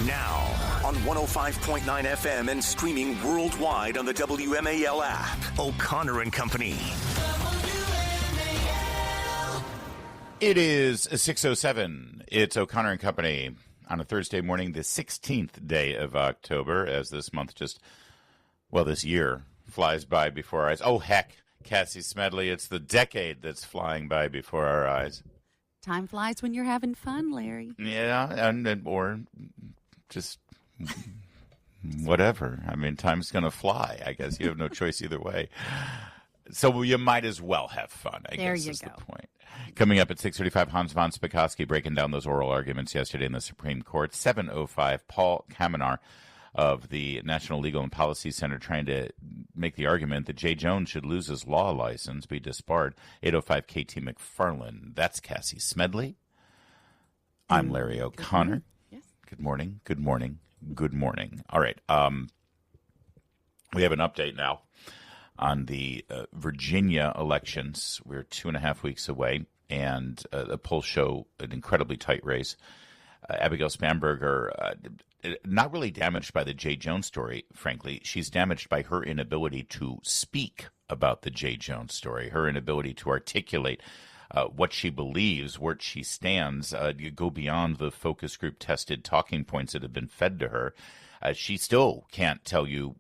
Now, on 105.9 FM and streaming worldwide on the WMAL app, O'Connor and Company. It is 6:07. It's O'Connor and Company on a Thursday morning, the 16th day of October, as this month this year flies by before our eyes. Oh, heck, Cassie Smedile, it's the decade that's flying by before our eyes. Time flies when you're having fun, Larry. Yeah, or just whatever. I mean, time's going to fly. I guess you have no choice either way. So you might as well have fun, I guess is the point. Coming up at 6:35, Hans von Spakovsky breaking down those oral arguments yesterday in the Supreme Court. 7:05, Paul Kamenar of the National Legal and Policy Center trying to make the argument that Jay Jones should lose his law license, be disbarred. 8:05, KT McFarland. That's Cassie Smedile. I'm Larry O'Connor. Yes. Good morning. Good morning. Good morning. All right. We have an update now on the Virginia elections. We're 2.5 weeks away, and the polls show an incredibly tight race. Abigail Spanberger, not really damaged by the Jay Jones story, frankly. She's damaged by her inability to speak about the Jay Jones story, her inability to articulate what she believes, where she stands. You go beyond the focus group tested talking points that have been fed to her. She still can't tell you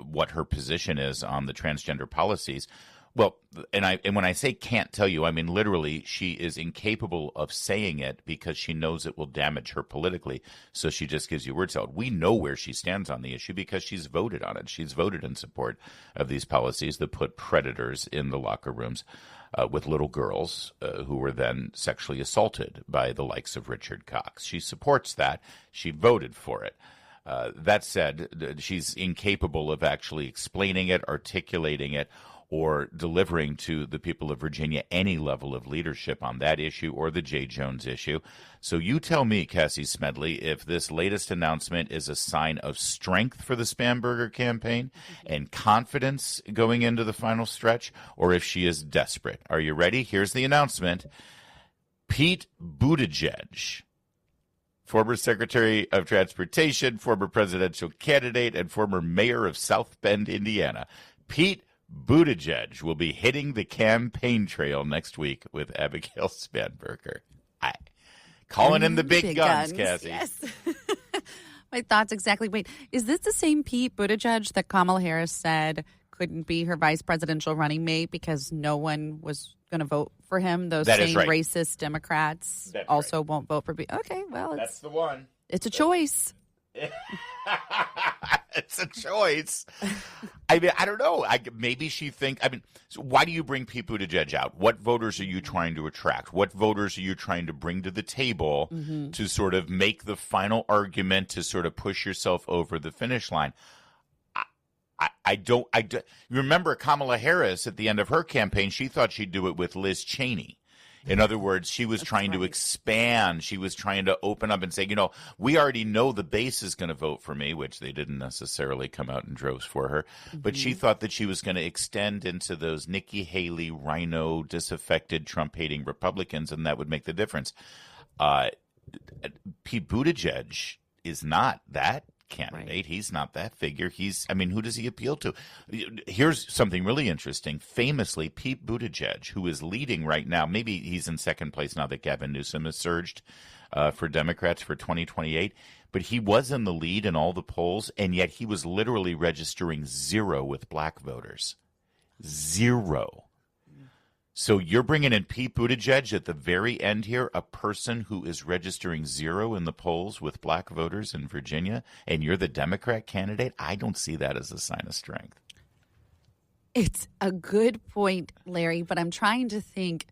what her position is on the transgender policies. Well, and when I say can't tell you, I mean literally she is incapable of saying it because she knows it will damage her politically. So she just gives you word salad. We know where she stands on the issue because she's voted on it. She's voted in support of these policies that put predators in the locker rooms with little girls who were then sexually assaulted by the likes of Richard Cox. She supports that. She voted for it. That said, she's incapable of actually explaining it, articulating it, or delivering to the people of Virginia any level of leadership on that issue or the Jay Jones issue. So you tell me, Cassie Smedile, if this latest announcement is a sign of strength for the Spanberger campaign and confidence going into the final stretch, or if she is desperate. Are you ready? Here's the announcement. Pete Buttigieg, former Secretary of Transportation, former presidential candidate, and former mayor of South Bend, Indiana. Pete Buttigieg will be hitting the campaign trail next week with Abigail Spanberger. Calling in the big guns, Cassie. Yes. My thoughts exactly. Wait, is this the same Pete Buttigieg that Kamala Harris said couldn't be her vice presidential running mate because no one was going to vote for him? Those same racist Democrats also won't vote for Okay, well, that's the one. It's a choice. It's a choice. I mean, I don't know. Maybe she thinks. So why do you bring Pete Buttigieg out? What voters are you trying to attract? What voters are you trying to bring to the table to sort of make the final argument to sort of push yourself over the finish line? I don't. You remember Kamala Harris at the end of her campaign? She thought she'd do it with Liz Cheney. In other words, she was trying to expand. She was trying to open up and say, we already know the base is going to vote for me, which they didn't necessarily come out in droves for her. But she thought that she was going to extend into those Nikki Haley, Rhino, disaffected, Trump-hating Republicans, and that would make the difference. Pete Buttigieg is not that candidate. Right. He's not that figure. Who does he appeal to? Here's something really interesting. Famously, Pete Buttigieg, who is leading right now, maybe he's in second place now that Gavin Newsom has surged for Democrats for 2028, but he was in the lead in all the polls, and yet he was literally registering 0 with black voters. 0. So you're bringing in Pete Buttigieg at the very end here, a person who is registering 0 in the polls with black voters in Virginia, and you're the Democrat candidate? I don't see that as a sign of strength. It's a good point, Larry, but I'm trying to think,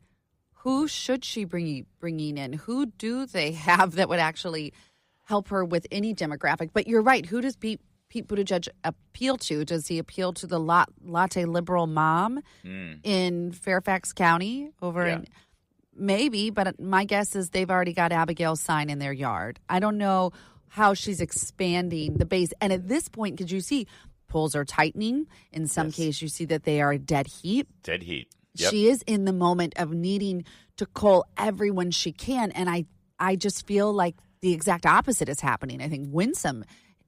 who should she bringing in? Who do they have that would actually help her with any demographic? But you're right. Who does Pete Buttigieg appeal to? Does he appeal to the latte liberal mom in Fairfax County in maybe, but my guess is they've already got Abigail's sign in their yard. I don't know how she's expanding the base. And at this point, could you see polls are tightening? In some case, you see that they are dead heat. Dead heat. Yep. She is in the moment of needing to cull everyone she can. And I just feel like the exact opposite is happening. I think Winsome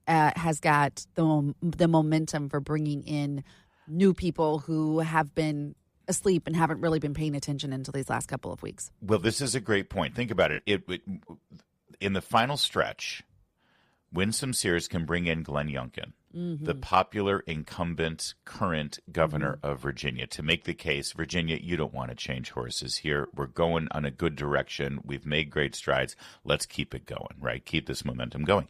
has got the momentum for bringing in new people who have been asleep and haven't really been paying attention until these last couple of weeks. Well, this is a great point. Think about it. In the final stretch, Winsome Sears can bring in Glenn Youngkin, the popular incumbent current governor of Virginia, to make the case, Virginia, you don't want to change horses here. We're going on a good direction. We've made great strides. Let's keep it going, right? Keep this momentum going.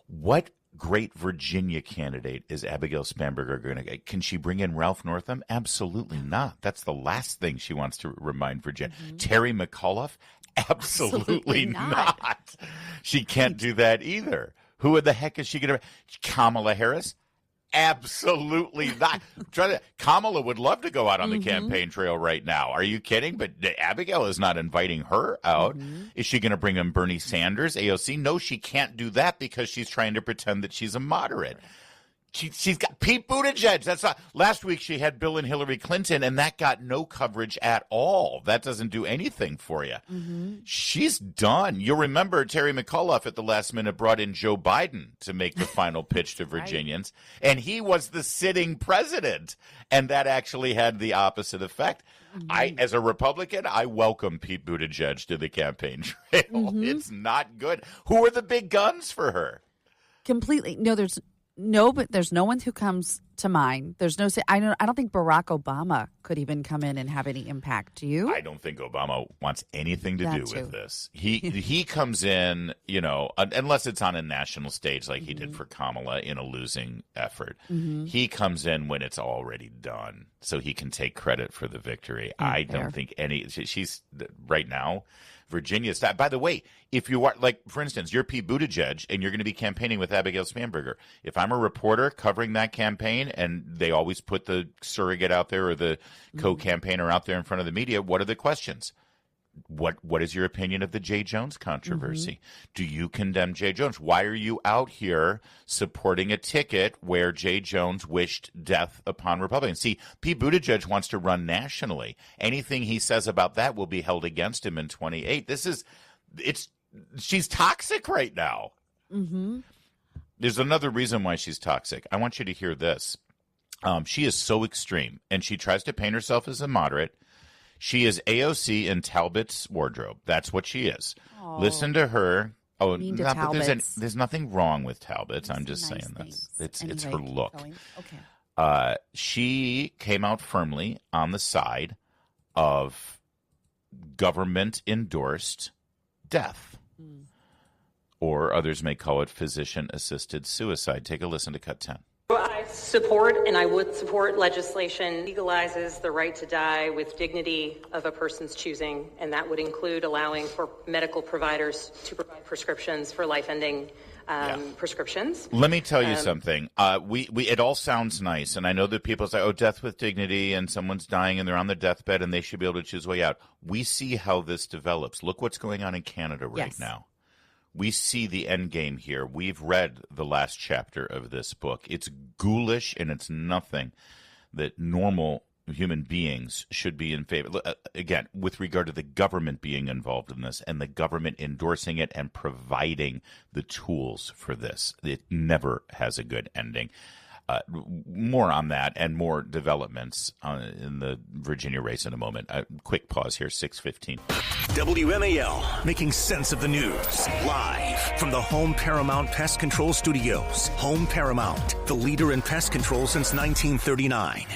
What great Virginia candidate is Abigail Spanberger going to get? Can she bring in Ralph Northam? Absolutely not. That's the last thing she wants to remind Virginia. Terry McAuliffe? Absolutely not. She can't do that either. Who in the heck is she going to? Kamala Harris? Absolutely not. Kamala would love to go out on the campaign trail right now. Are you kidding? But Abigail is not inviting her out. Is she going to bring in Bernie Sanders, AOC? No, she can't do that because she's trying to pretend that she's a moderate. She's got Pete Buttigieg. That's not. Last week she had Bill and Hillary Clinton, and that got no coverage at all. That doesn't do anything for you. She's done. You'll remember Terry McAuliffe at the last minute brought in Joe Biden to make the final pitch to Virginians, and he was the sitting president, and that actually had the opposite effect. As a Republican, I welcome Pete Buttigieg to the campaign trail. It's not good. Who are the big guns for her? Completely. But there's no one who comes to mind. There's no. I don't think Barack Obama could even come in and have any impact. Do you? I don't think Obama wants anything to do with this. He comes in, unless it's on a national stage like he did for Kamala in a losing effort. He comes in when it's already done, so he can take credit for the victory. I don't think she's right now. Virginia's. By the way, if you are, like, for instance, you're Pete Buttigieg and you're going to be campaigning with Abigail Spanberger. If I'm a reporter covering that campaign and they always put the surrogate out there or the co-campaigner out there in front of the media, what are the questions? What is your opinion of the Jay Jones controversy? Do you condemn Jay Jones? Why are you out here supporting a ticket where Jay Jones wished death upon Republicans? See, Pete Buttigieg wants to run nationally. Anything he says about that will be held against him in 28. She's toxic right now. There's another reason why she's toxic. I want you to hear this. She is so extreme, and she tries to paint herself as a moderate. She is AOC in Talbot's wardrobe. That's what she is. Aww. Listen to her. Oh, but there's nothing wrong with Talbot's. I'm just saying this. It's her look. Okay. She came out firmly on the side of government-endorsed death, or others may call it physician-assisted suicide. Take a listen to Cut 10. I support, and I would support, legislation legalizes the right to die with dignity of a person's choosing, and that would include allowing for medical providers to provide prescriptions for life-ending prescriptions. Let me tell you something. It all sounds nice, and I know that people say, death with dignity, and someone's dying and they're on their deathbed and they should be able to choose a way out. We see how this develops. Look what's going on in Canada right now. We see the end game here. We've read the last chapter of this book. It's ghoulish, and it's nothing that normal human beings should be in favor. Again, with regard to the government being involved in this and the government endorsing it and providing the tools for this, it never has a good ending. More on that and more developments in the Virginia race in a moment. Quick pause here, 6:15. WMAL, making sense of the news. Live from the Home Paramount Pest Control Studios. Home Paramount, the leader in pest control since 1939.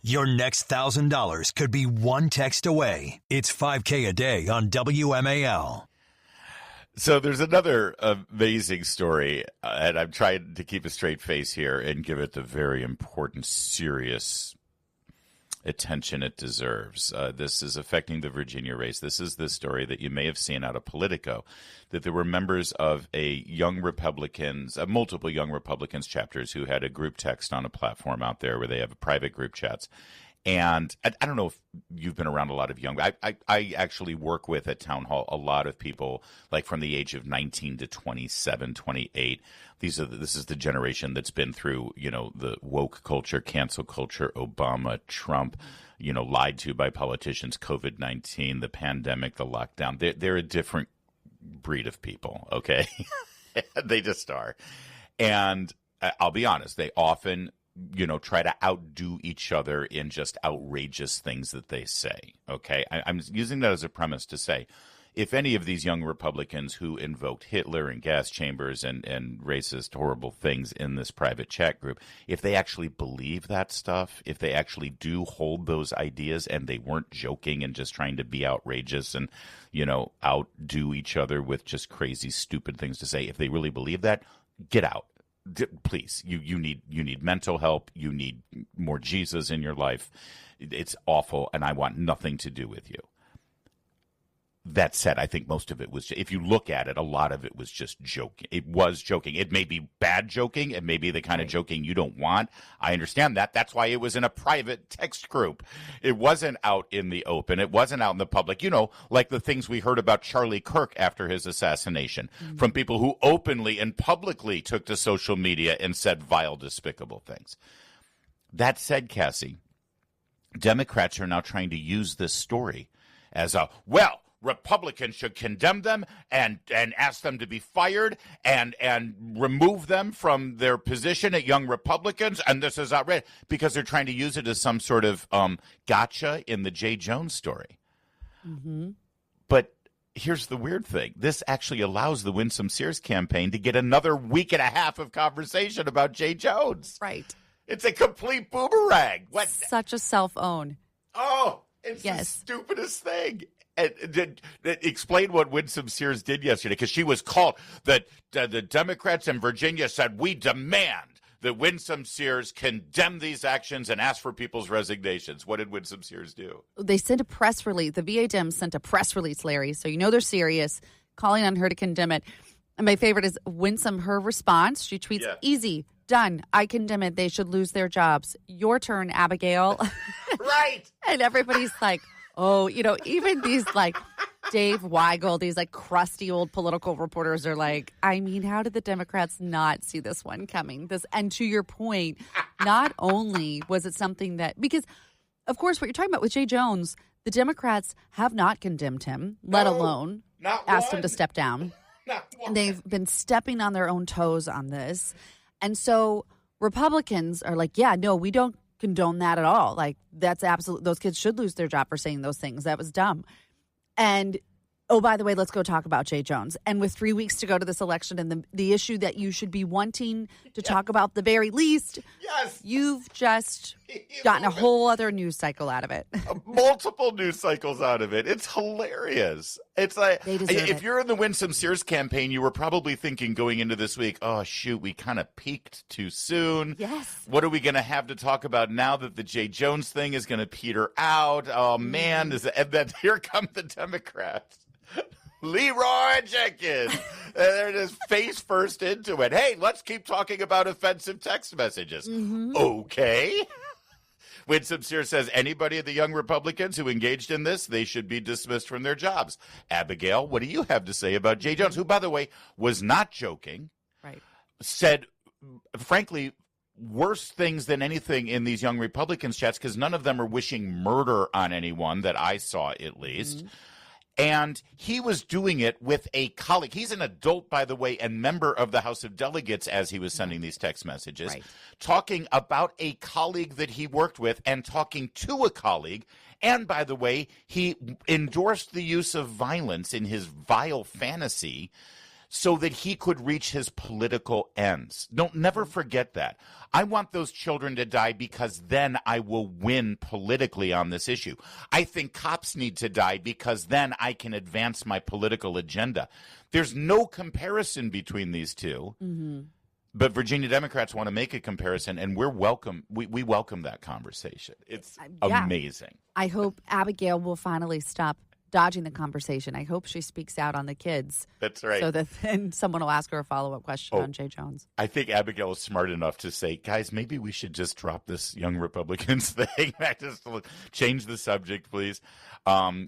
Your next $1,000 could be one text away. It's 5K a day on WMAL. So there's another amazing story, and I'm trying to keep a straight face here and give it the very important, serious attention it deserves. This is affecting the Virginia race. This is the story that you may have seen out of Politico, that there were members of multiple Young Republicans chapters who had a group text on a platform out there where they have private group chats. And I don't know if you've been around a lot of young. I actually work with at Town Hall a lot of people like from the age of 19 to 27, 28. This is the generation that's been through, the woke culture, cancel culture, Obama, Trump, lied to by politicians, COVID-19, the pandemic, the lockdown. They're a different breed of people, okay? They just are. And I'll be honest, they often, try to outdo each other in just outrageous things that they say, okay? I'm using that as a premise to say, if any of these young Republicans who invoked Hitler and gas chambers and racist, horrible things in this private chat group, if they actually believe that stuff, if they actually do hold those ideas and they weren't joking and just trying to be outrageous and, outdo each other with just crazy, stupid things to say, if they really believe that, get out. Please, you need mental help. You need more Jesus in your life. It's awful, and I want nothing to do with you. That said, I think most of it was, if you look at it, a lot of it was just joking. It was joking. It may be bad joking. It may be the kind of joking you don't want. I understand that. That's why it was in a private text group. It wasn't out in the open. It wasn't out in the public. Like the things we heard about Charlie Kirk after his assassination from people who openly and publicly took to social media and said vile, despicable things. That said, Cassie, Democrats are now trying to use this story as Republicans should condemn them and ask them to be fired and remove them from their position at Young Republicans. And this is outrageous because they're trying to use it as some sort of gotcha in the Jay Jones story. Mm-hmm. But here's the weird thing. This actually allows the Winsome Sears campaign to get another week and a half of conversation about Jay Jones. Right. It's a complete boomerang. What? Such a self-own. Oh, it's the stupidest thing. And explain what Winsome Sears did yesterday, because she was called. The Democrats in Virginia said, we demand that Winsome Sears condemn these actions and ask for people's resignations. What did Winsome Sears do? They sent a press release. The VA Dems sent a press release, Larry, so they're serious, calling on her to condemn it. And my favorite is Winsome, her response. She tweets, easy, done. I condemn it. They should lose their jobs. Your turn, Abigail. Right. And everybody's like, oh, even these Dave Weigel, these crusty old political reporters are like, I mean, how did the Democrats not see this one coming? And to your point, not only was it something that, because of course, what you're talking about with Jay Jones, the Democrats have not condemned him, let alone asked him to step down. And they've been stepping on their own toes on this. And so Republicans are like, yeah, no, we don't condone that at all. That's absolute. Those kids should lose their job for saying those things. That was dumb. And oh, by the way, let's go talk about Jay Jones. And with 3 weeks to go to this election and the issue that you should be wanting to talk about the very least, you've just gotten a whole other news cycle out of it. Multiple news cycles out of it. It's hilarious. It's like, if you're in the Winsome Sears campaign, you were probably thinking going into this week, oh, shoot, we kind of peaked too soon. Yes. What are we going to have to talk about now that the Jay Jones thing is going to peter out? Oh, man. And then here come the Democrats. Leroy Jenkins. They're just face first into it. Hey, let's keep talking about offensive text messages. Mm-hmm. Okay. Winsome Sears says anybody of the Young Republicans who engaged in this, they should be dismissed from their jobs. Abigail, what do you have to say about Jay Jones, who, by the way, was not joking, right? Said, frankly, worse things than anything in these Young Republicans chats, because none of them are wishing murder on anyone that I saw, at least. Mm-hmm. And he was doing it with a colleague. He's an adult, by the way, and member of the House of Delegates as he was sending these text messages, talking about a colleague that he worked with and talking to a colleague. And, by the way, he endorsed the use of violence in his vile fantasy so that he could reach his political ends. Never forget that. I want those children to die because then I will win politically on this issue. I think cops need to die because then I can advance my political agenda. There's no comparison between these two. Mm-hmm. But Virginia Democrats want to make a comparison, and we welcome that conversation. It's amazing. I hope Abigail will finally stop dodging the conversation. I hope she speaks out on the kids. That's right. So that then someone will ask her a follow-up question on Jay Jones. I think Abigail is smart enough to say, guys, maybe we should just drop this Young Republicans thing. Just change the subject, please.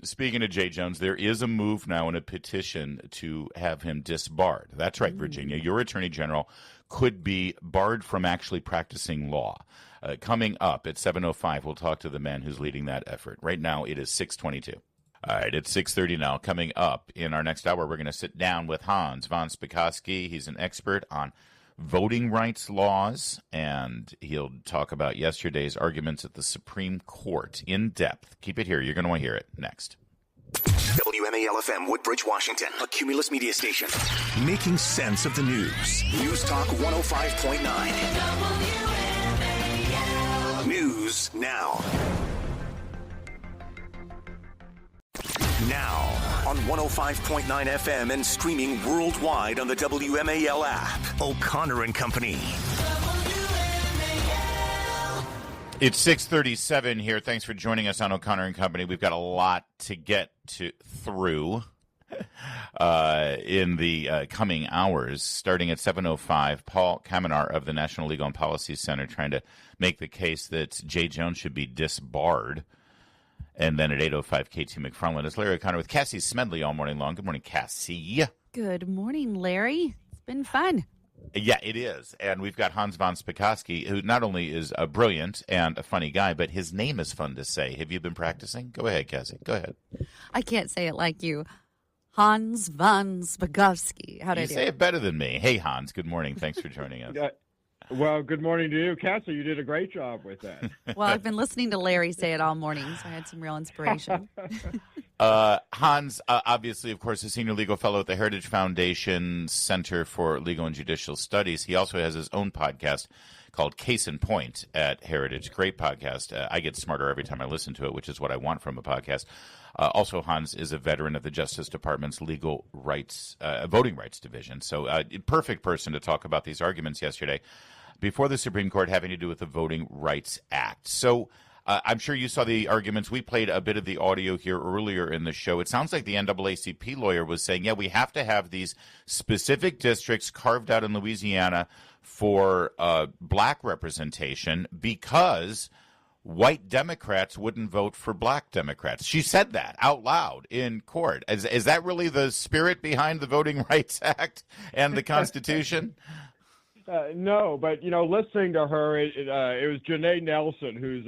Speaking of Jay Jones, there is a move now in a petition to have him disbarred. That's right, Virginia. Your attorney general could be barred from actually practicing law. Coming up at 7:05, we'll talk to the man who's leading that effort. Right now, it is 6:22. All right, it's 6:30 now. Coming up in our next hour, we're going to sit down with Hans von Spakovsky. He's an expert on voting rights laws, and he'll talk about yesterday's arguments at the Supreme Court in depth. Keep it here. You're going to want to hear it next. WMAL FM, Woodbridge, Washington, a Cumulus media station. Making sense of the news. News Talk 105.9. News now. Now on 105.9 FM and streaming worldwide on the WMAL app. O'Connor and Company. It's 6:37 here. Thanks for joining us on O'Connor and Company. We've got a lot to get through in the coming hours. Starting at 7:05, Paul Kamenar of the National Legal and Policy Center trying to make the case that Jay Jones should be disbarred. And then at 8:05, KT McFarland is Larry O'Connor with Cassie Smedile all morning long. Good morning, Cassie. Good morning, Larry. It's been fun. Yeah, it is. And we've got Hans von Spakovsky, who not only is a brilliant and a funny guy, but his name is fun to say. Have you been practicing? Go ahead, Cassie. Go ahead. I can't say it like you. Hans von Spakovsky. How do I do You say it better than me. Hey, Hans. Good morning. Thanks for joining us. Well, good morning to you. Cassie, you did a great job with that. Well, I've been listening to Larry say it all morning, so I had some real inspiration. Hans, obviously, of course, a senior legal fellow at the Heritage Foundation Center for Legal and Judicial Studies. He also has his own podcast called Case in Point at Heritage. Great podcast. I get smarter every time I listen to it, which is what I want from a podcast. Also, Hans is a veteran of the Justice Department's Legal Rights, Voting Rights Division. So, perfect person to talk about these arguments yesterday before the Supreme Court having to do with the Voting Rights Act. So, I'm sure you saw the arguments. We played a bit of the audio here earlier in the show. It sounds like the NAACP lawyer was saying, yeah, we have to have these specific districts carved out in Louisiana for black representation because white Democrats wouldn't vote for black Democrats. She said that out loud in court. Is that really the spirit behind the Voting Rights Act and the Constitution? No, but, listening to her, it was Janae Nelson, who's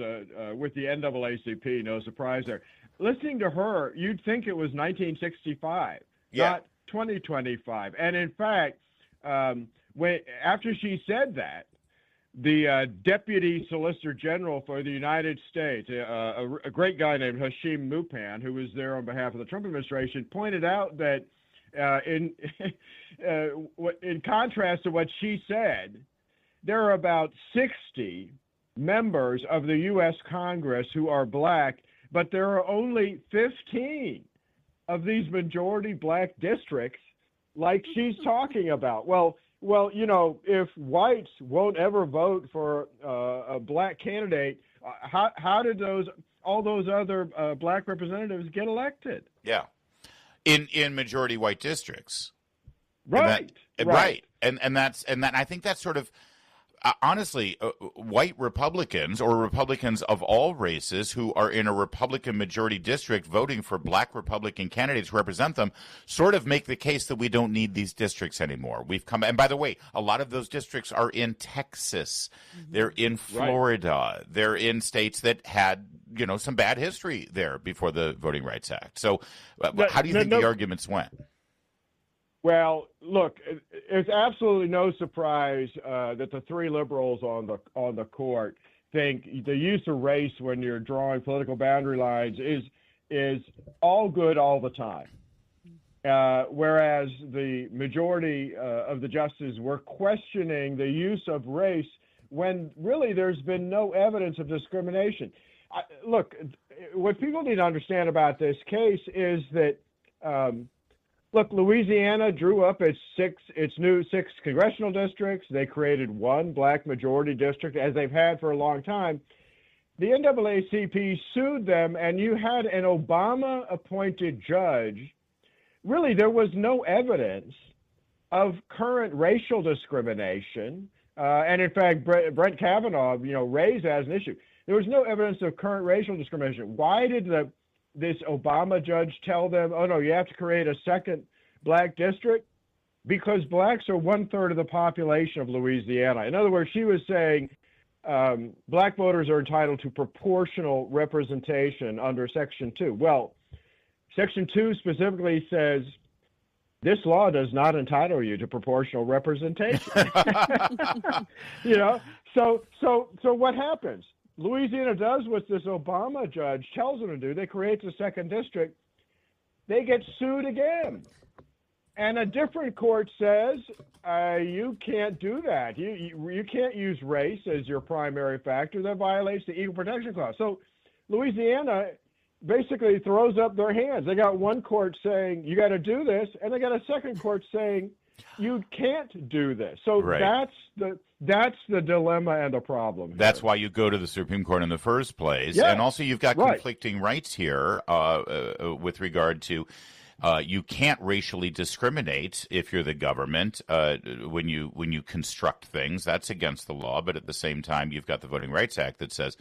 with the NAACP, no surprise there. Listening to her, you'd think it was 1965, not 2025. And in fact, after she said that, the Deputy Solicitor General for the United States, a great guy named Hashim Mupan, who was there on behalf of the Trump administration, pointed out that in contrast to what she said, there are about 60 members of the U.S. Congress who are black, but there are only 15 of these majority black districts like she's talking about. Well, if whites won't ever vote for a black candidate, how did all those other black representatives get elected? Yeah. In majority white districts, right? Right, and I think that's sort of honestly white Republicans or Republicans of all races who are in a Republican majority district voting for black Republican candidates who represent them sort of make the case that we don't need these districts anymore. We've come, and by the way, a lot of those districts are in Texas, they're in Florida, they're in states that had some bad history there before the Voting Rights Act. So how do you think the arguments went? Well, look, it's absolutely no surprise that the three liberals on the court think the use of race when you're drawing political boundary lines is all good all the time. Whereas the majority of the justices were questioning the use of race when really there's been no evidence of discrimination. Look, what people need to understand about this case is that, Louisiana drew up its new six congressional districts. They created one black majority district, as they've had for a long time. The NAACP sued them, and you had an Obama-appointed judge. Really, there was no evidence of current racial discrimination. And in fact, Brett Kavanaugh, raised that as an issue. There was no evidence of current racial discrimination. Why did this Obama judge tell them, oh, no, you have to create a second black district? Because blacks are 1/3 of the population of Louisiana. In other words, she was saying black voters are entitled to proportional representation under Section 2. Well, Section 2 specifically says this law does not entitle you to proportional representation. You know, so what happens? Louisiana does what this Obama judge tells them to do. They create a second district. They get sued again. And a different court says, you can't do that. You can't use race as your primary factor. That violates the Equal Protection Clause. So Louisiana basically throws up their hands. They got one court saying, you got to do this, and they got a second court saying, you can't do this. So right. that's the dilemma and the problem here. That's why you go to the Supreme Court in the first place. Yes. And also you've got conflicting rights here with regard to you can't racially discriminate if you're the government when you construct things. That's against the law. But at the same time, you've got the Voting Rights Act that says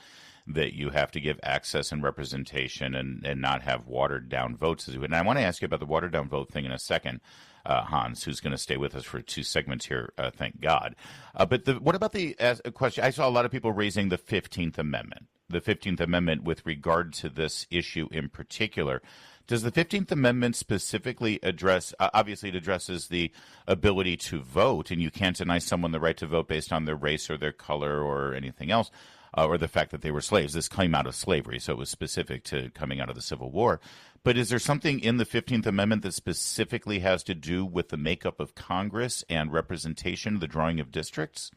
that you have to give access and representation and not have watered-down votes. And I want to ask you about the watered-down vote thing in a second, Hans, who's going to stay with us for 2 segments here, thank God. But what about the question? I saw a lot of people raising the 15th Amendment. The 15th Amendment with regard to this issue in particular. Does the 15th Amendment specifically address, obviously it addresses the ability to vote, and you can't deny someone the right to vote based on their race or their color or anything else, or the fact that they were slaves. This came out of slavery, so it was specific to coming out of the Civil War. But is there something in the 15th Amendment that specifically has to do with the makeup of Congress and representation, the drawing of districts?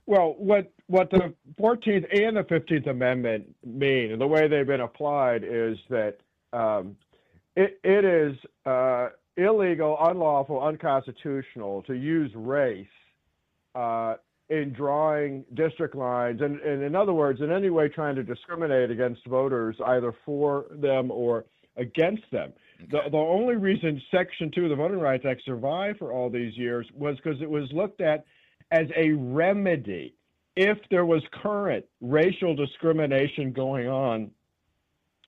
Well, what the 14th and the 15th Amendment mean, and the way they've been applied, is that it is illegal, unlawful, unconstitutional to use race in drawing district lines, and in other words, in any way trying to discriminate against voters, either for them or against them. Okay. The only reason Section 2 of the Voting Rights Act survived for all these years was because it was looked at as a remedy. If there was current racial discrimination going on,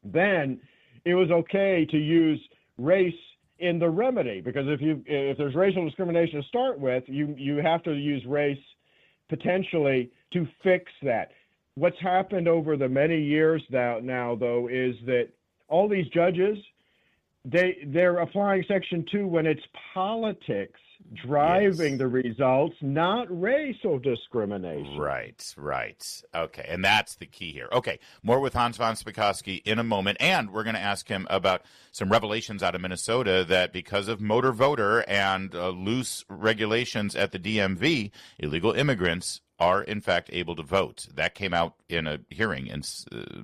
then it was okay to use race in the remedy, because if there's racial discrimination to start with, you have to use race potentially to fix that. What's happened over the many years now though, is that all these judges, they're applying Section 2 when it's politics driving the results, not racial discrimination. Right. Okay, and that's the key here. Okay, more with Hans von Spakovsky in a moment, and we're going to ask him about some revelations out of Minnesota that because of motor voter and loose regulations at the DMV, illegal immigrants are, in fact, able to vote. That came out in a hearing in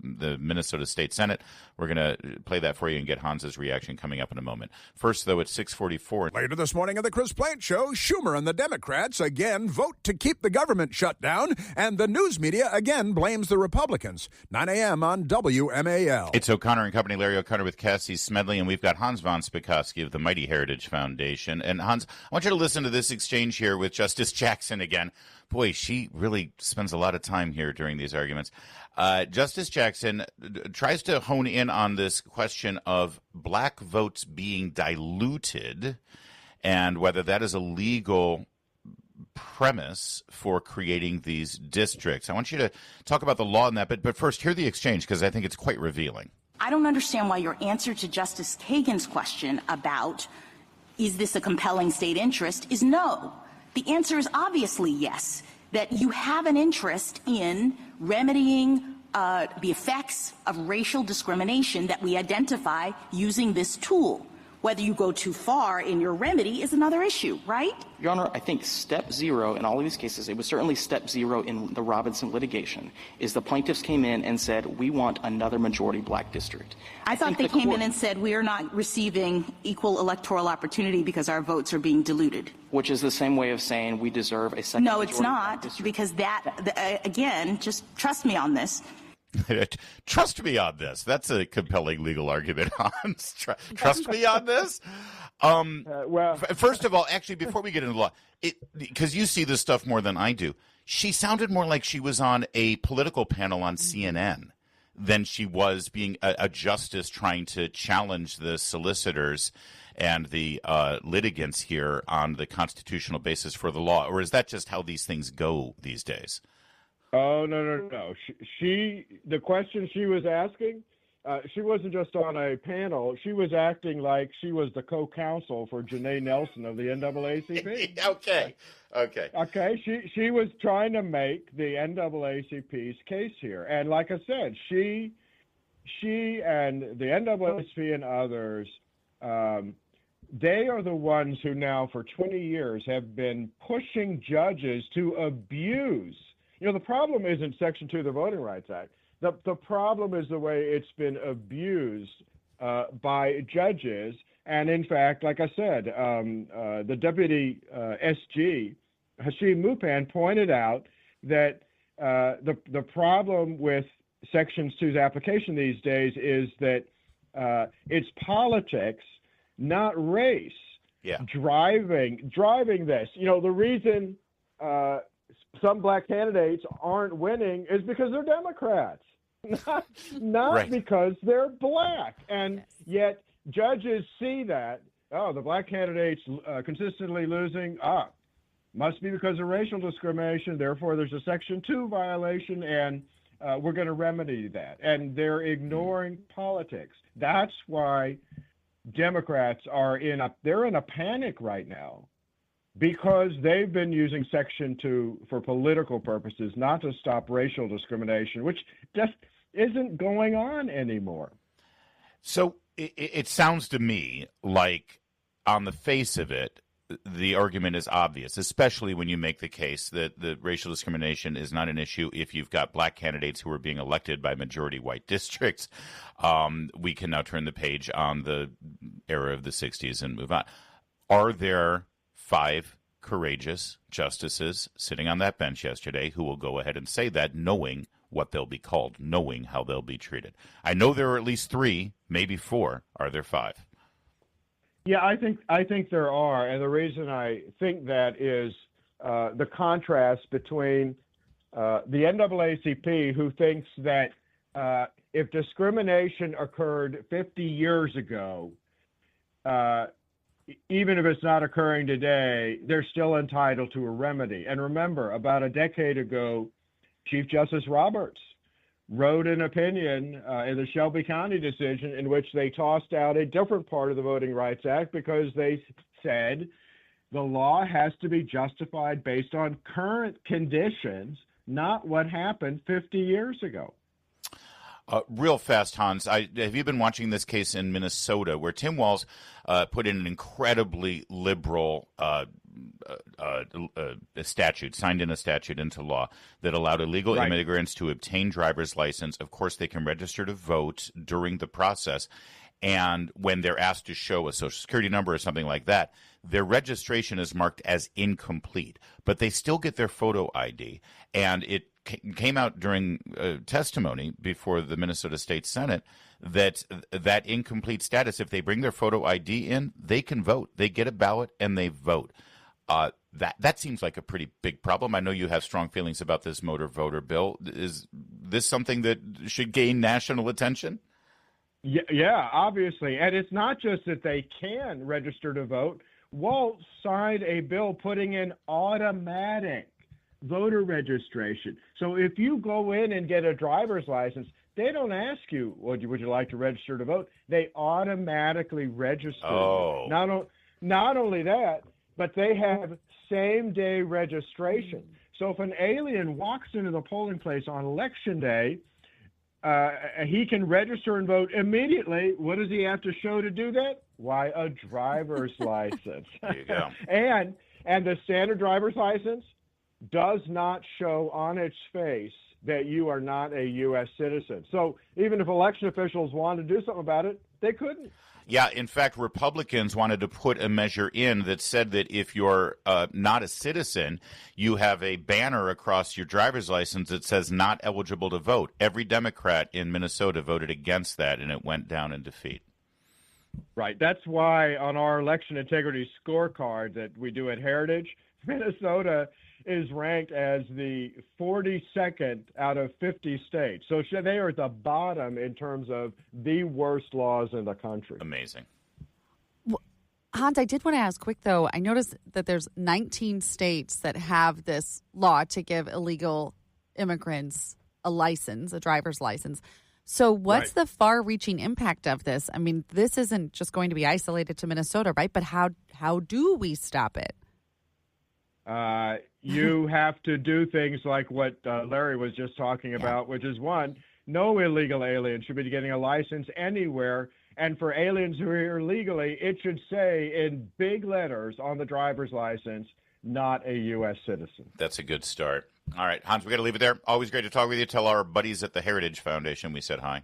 the Minnesota State Senate. We're going to play that for you and get Hans's reaction coming up in a moment. First, though, at 6:44. Later this morning on the Chris Plant Show, Schumer and the Democrats again vote to keep the government shut down, and the news media again blames the Republicans. 9 a.m. on WMAL. It's O'Connor and Company, Larry O'Connor with Cassie Smedile, and we've got Hans von Spakovsky of the Mighty Heritage Foundation. And Hans, I want you to listen to this exchange here with Justice Jackson again. Boy, she really spends a lot of time here during these arguments. Justice Jackson tries to hone in on this question of black votes being diluted and whether that is a legal premise for creating these districts. I want you to talk about the law in that, but first, hear the exchange because I think it's quite revealing. I don't understand why your answer to Justice Kagan's question about is this a compelling state interest is no. The answer is obviously yes, that you have an interest in remedying the effects of racial discrimination that we identify using this tool. Whether you go too far in your remedy is another issue, right? Your Honor, I think step zero in all of these cases, it was certainly step zero in the Robinson litigation, is the plaintiffs came in and said, we want another majority black district. I thought they came in and said, we are not receiving equal electoral opportunity because our votes are being diluted. Which is the same way of saying we deserve a second No, majority it's not, black because that, again, just trust me on this. Trust me on this. That's a compelling legal argument, Hans. Trust me on this. Well, first of all, actually, before we get into the law, because you see this stuff more than I do, she sounded more like she was on a political panel on CNN than she was being a justice trying to challenge the solicitors and the litigants here on the constitutional basis for the law. Or is that just how these things go these days? Oh, no. The question she was asking she wasn't just on a panel. She was acting like she was the co-counsel for Janae Nelson of the NAACP. Okay. She was trying to make the NAACP's case here. And like I said, she and the NAACP and others, they are the ones who now for 20 years have been pushing judges to abuse. The problem isn't Section 2 of the Voting Rights Act. The problem is the way it's been abused by judges. And in fact, like I said, the deputy SG, Hashim Mupan, pointed out that the problem with Section 2's application these days is that it's politics, not race, driving this. The reason some black candidates aren't winning is because they're Democrats, not right. Because they're black. And yet judges see that, the black candidates consistently losing, must be because of racial discrimination, therefore there's a Section 2 violation, and we're going to remedy that. And they're ignoring politics. That's why Democrats are in a panic right now, because they've been using Section 2 for political purposes, not to stop racial discrimination, which just isn't going on anymore. So it sounds to me like, on the face of it, the argument is obvious, especially when you make the case that the racial discrimination is not an issue if you've got black candidates who are being elected by majority white districts. We can now turn the page on the era of the 60s and move on. Are there 5 courageous justices sitting on that bench yesterday who will go ahead and say that, knowing what they'll be called, knowing how they'll be treated? I know there are at least 3, maybe 4. Are there 5? Yeah, I think there are, and the reason I think that is the contrast between the NAACP, who thinks that if discrimination occurred 50 years ago, even if it's not occurring today, they're still entitled to a remedy. And remember, about a decade ago, Chief Justice Roberts wrote an opinion in the Shelby County decision in which they tossed out a different part of the Voting Rights Act, because they said the law has to be justified based on current conditions, not what happened 50 years ago. Real fast, Hans, have you been watching this case in Minnesota where Tim Walz put in an incredibly liberal statute, signed in a statute into law that allowed illegal immigrants to obtain driver's license. Of course, they can register to vote during the process. And when they're asked to show a Social Security number or something like that, their registration is marked as incomplete, but they still get their photo ID. And it came out during testimony before the Minnesota State Senate that incomplete status, if they bring their photo ID in, they can vote. They get a ballot and they vote. That seems like a pretty big problem. I know you have strong feelings about this motor voter bill. Is this something that should gain national attention? Yeah, obviously. And it's not just that they can register to vote. Walz signed a bill putting in automatic voter registration. So if you go in and get a driver's license, they don't ask you, would you like to register to vote? They automatically register. Oh. Not only that, but they have same-day registration. So if an alien walks into the polling place on Election Day, he can register and vote immediately. What does he have to show to do that? Why, a driver's license. There you go. And the standard driver's license does not show on its face that you are not a U.S. citizen. So even if election officials wanted to do something about it, they couldn't. Yeah, in fact, Republicans wanted to put a measure in that said that if you're not a citizen, you have a banner across your driver's license that says not eligible to vote. Every Democrat in Minnesota voted against that, and it went down in defeat. Right. That's why on our election integrity scorecard that we do at Heritage, Minnesota is ranked as the 42nd out of 50 states. So they are at the bottom in terms of the worst laws in the country. Amazing. Well, Hans, I did want to ask quick, though. I noticed that there's 19 states that have this law to give illegal immigrants a license, a driver's license. So what's the far-reaching impact of this? I mean, this isn't just going to be isolated to Minnesota, right? But how do we stop it? You have to do things like what Larry was just talking about, which is one, no illegal alien should be getting a license anywhere. And for aliens who are here legally, it should say in big letters on the driver's license, not a U.S. citizen. That's a good start. All right, Hans, we got to leave it there. Always great to talk with you. Tell our buddies at the Heritage Foundation we said hi.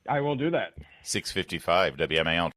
I will do that. 6:55 WMAL.